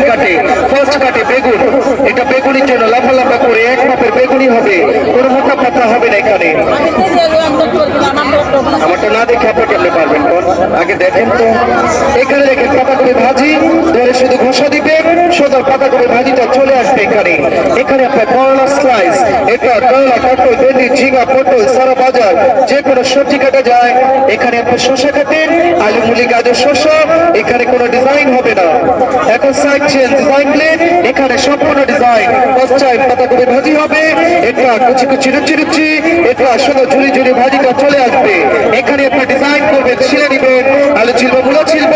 কাটে, ফার্স্ট কাটে বেগুন। এটা বেগুনির জন্য লম্বা লম্বা করে এক মাপের বেগুনি হবে, কোনো মোটা পাতা হবে না এখানে। আমারটা না দেখে আপনি কেমনে পারবেন? আগে দেখেন তো। এখানে দেখেন পাতাকপি ভাজি, ধরে শুধু ঘষা দিবেন, সোজা পাতাকপি ভাজিটা চলে আসবে এখানে। এখানে আপনার করলা স্লাইস, এটা করলা, কাঁকড়, ভেন্ডি, ঝিঙা, পটল, সারা বাজার যে কোনো সবজি কাটা যায়। এখানে আপনার শসা কাটেন, আলু, মুলি, গাজর, শসা। এখানে কোনো ডিজাইন হবে না। এখন সাইড চেঞ্জ, ডিজাইন প্লেট, এখানে সম্পূর্ণ ডিজাইন। ফার্স্ট টাইম পাতাকপি ভাজি হবে, এটা কুচি কুচি রুচি রুচি, এটা শুধু ঝুড়ি ঝুড়ি ভাজিটা চলে আসবে। এখানে আপনি ডিজাইন করবেন, ছিলে নিবেন, আলু ছিলব, মূলা ছিলব,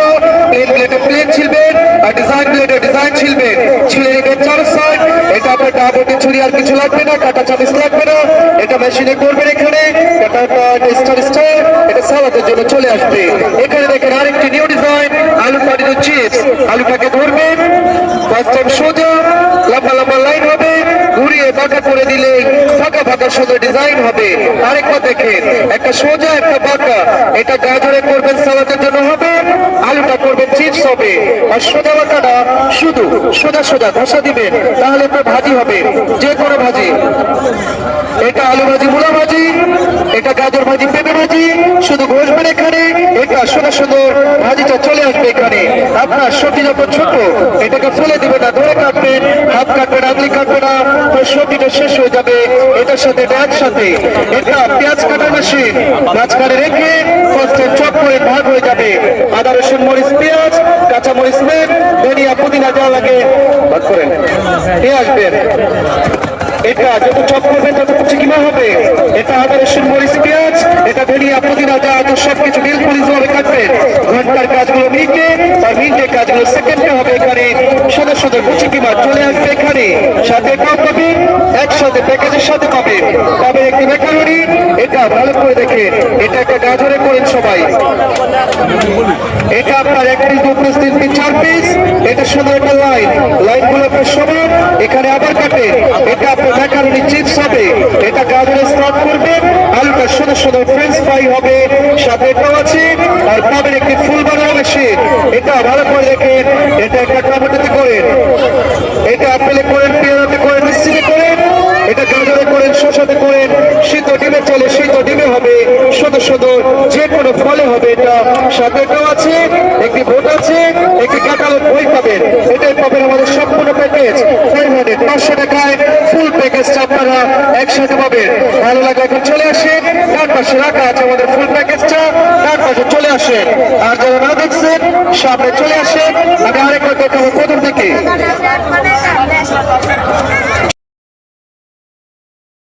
প্লেন প্লেটে প্লেন ছিলবেন, আর ডিজাইন প্লেটে ডিজাইন ছিলবেন, ছিলে নিবেন চার সাইড। এটা আপনার ডাবটি ছুরি আর কিছু লাগবে না, কাটা চামিচ লাগবে না, এটা মেশিনে করবেন। এখানে স্টার স্টার, এটা সালাদের জন্য চলে আসবে। এখানে দেখেন আরেকটি নিউ ডিজাইন, আলু পানির চিপস। আলুটাকে ধরবেন, ফার্স্ট টাইম সোজা লম্বা লম্বা লাইন হবে, ঘুরিয়ে বাঁকা করে দিলে ফাঁকা ফাঁকা সুন্দর ডিজাইন হবে। আরেকটা দেখেন, একটা সোজা একটা বাঁকা, এটা গাজরে করবেন, সালাদের জন্য হবে। আলুটা করবেন চিপস হবে, আর সোজা বাঁকাটা শুধু সোজা সোজা ঘষা দিবেন, তাহলে আপনার ভাজি হবে, যে কোনো ভাজি। এটা আলু ভাজি, মূলা ভাজি, এটা গাজর ভাজি, পেঁপে ভাজি, শুধু ঘষবেন এখানে, এটা সোজা সুন্দর ভাজিটা চলে আসবে এখানে। আপনার সবজি যখন ছোট, এটাকে ফেলে দিবেন না, ধরে কাটবেন, হাত কাটবেন, আগলি কাটবে না, তো সবজিটা শেষ হয়ে যাবে। এটার সাথে এটা একসাথে। এটা পেঁয়াজ কাটার মেশিন, মাঝখানে রেখে ফার্স্ট টাইম চপ করে ভাগ হয়ে যাবে। আদা, রসুন, মরিচ, পেঁয়াজ, কাঁচা মরিচ নেন, ধনিয়া, পুদিনা যা লাগে ভাগ করেন, নিয়ে আসবেন। এটা যত চপ করবেন তত চিকিমা হবে। এটা আদা, রসুন, মরিচ, পেঁয়াজ, এটা ধনিয়া, পুদিনা যা আছে সবকিছু নীল পুলিশ ভাবে কাটবেন। ঘন্টার কাজগুলো মিনিটে, আর মিনিটের কাজগুলো সেকেন্ডে হবে এখানে। সুন্দর সুন্দর চিকিমা চলে আসবে এখানে। সাথে পাব পাবেন, একসাথে প্যাকেজের সাথে পাবেন একটি ম্যাকারনি। এটা ভালো করে দেখেন, এটা একটা গাজরে করেন সবাই। এটা আপনার 1 পিস, 2 পিস, 3 পিস, 4 পিস। এটা সুন্দর একটা লাইন, লাইনগুলো আপনার সমান। এখানে আবার কাটেন, এটা আপনার ম্যাকারনি চিপস হবে। এটা গাজরে স্টার্ট করবেন, আলুটা সুন্দর সুন্দর ফ্রেঞ্চ ফ্রাই হবে, সাথে এটাও আছে। আর পাবেন একটি ফুল বানানো মেশিন, এটা ভালো করে দেখেন। এটা একটা টমেটোতে করেন, এটা আপেলে করেন, পেয়ারাতে করেন, মিষ্টিতে করেন, এটা গাজরে করেন, শসাতে করেন, শীত ডিমে চলে, শীত ডিমে হবে, সুন্দর সুন্দর যে কোনো ফলে হবে। এটা সাথে এটাও আছে, একটি বোট আছে, একটি ক্যাটালগ বই পাবেন। এটাই পাবেন আমাদের সম্পূর্ণ প্যাকেজ 500, 500 টাকায় ফুল প্যাকেজটা আপনারা একসাথে পাবেন। ভালো লাগলে এখন চলে আসেন, ডান পাশে রাখা আছে আমাদের ফুল প্যাকেজটা, ডান পাশে চলে আসেন। আর যারা না দেখছেন সামনে চলে আসেন। আমি আরেকবার দেখাবো প্রথম থেকে।